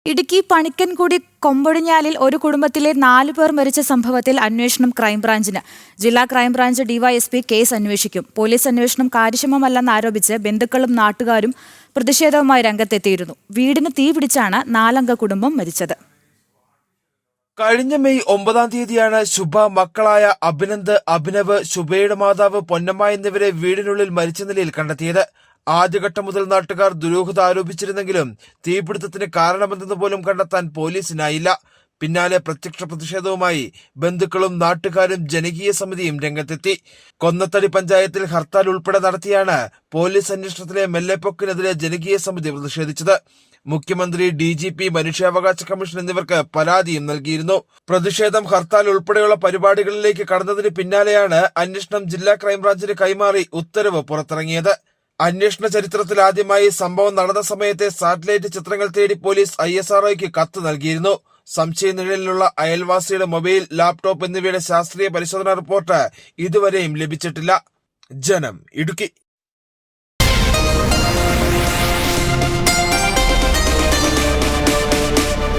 ഇടുക്കി പണിക്കൻകുടി കൊമ്പൊടിഞ്ഞാലിൽ ഒരു കുടുംബത്തിലെ 4 പേർ മരിച്ച സംഭവത്തിൽ അന്വേഷണം ക്രൈംബ്രാഞ്ചിന്. ജില്ലാ ക്രൈംബ്രാഞ്ച് ഡിവൈഎസ്പി കേസ് അന്വേഷിക്കും. പോലീസ് അന്വേഷണം കാര്യക്ഷമമല്ലെന്നാരോപിച്ച് ബന്ധുക്കളും നാട്ടുകാരും പ്രതിഷേധവുമായി രംഗത്തെത്തിയിരുന്നു. വീടിന് തീപിടിച്ചാണ് 4-അംഗ കുടുംബം മരിച്ചത്. കഴിഞ്ഞ മെയ് 9-ാം തീയതിയാണ് ശുഭ, മക്കളായ അഭിനന്ദ്, അഭിനവ്, ശുഭയുടെ മാതാവ് പൊന്നമ്മ എന്നിവരെ വീടിനുള്ളിൽ മരിച്ച നിലയിൽ കണ്ടെത്തിയത്. ആദ്യഘട്ടം മുതൽ നാട്ടുകാർ ദുരൂഹത ആരോപിച്ചിരുന്നെങ്കിലും തീപിടുത്തത്തിന് കാരണമെന്തെന്ന് പോലും കണ്ടെത്താൻ പോലീസിനായില്ല. പിന്നാലെ പ്രത്യക്ഷ പ്രതിഷേധവുമായി ബന്ധുക്കളും നാട്ടുകാരും ജനകീയ സമിതിയും രംഗത്തെത്തി. കൊന്നത്തടി പഞ്ചായത്തിൽ ഹർത്താൽ ഉൾപ്പെടെ നടത്തിയാണ് പോലീസ് അന്വേഷണത്തിലെ മെല്ലെപ്പൊക്കിനെതിരെ ജനകീയ സമിതി പ്രതിഷേധിച്ചത്. മുഖ്യമന്ത്രി, DGP, മനുഷ്യാവകാശ കമ്മീഷൻ എന്നിവർക്ക് പരാതിയും നൽകിയിരുന്നു. പ്രതിഷേധം ഹർത്താൽ ഉൾപ്പെടെയുള്ള പരിപാടികളിലേക്ക് കടന്നതിന് പിന്നാലെയാണ് അന്വേഷണം ജില്ലാ ക്രൈംബ്രാഞ്ചിന് കൈമാറി ഉത്തരവ് പുറത്തിറങ്ങിയത്. അന്വേഷണ ചരിത്രത്തിൽ ആദ്യമായി സംഭവം നടന്ന സമയത്തെ സാറ്റലൈറ്റ് ചിത്രങ്ങൾ തേടി പോലീസ് ISROയ്ക്ക് കത്ത് നൽകിയിരുന്നു. സംശയനിഴലിലുള്ള അയൽവാസിയുടെ മൊബൈൽ, ലാപ്ടോപ്പ് എന്നിവയുടെ ശാസ്ത്രീയ പരിശോധനാ റിപ്പോർട്ട് ഇതുവരെയും ലഭിച്ചിട്ടില്ല. ജനം, ഇടുക്കി.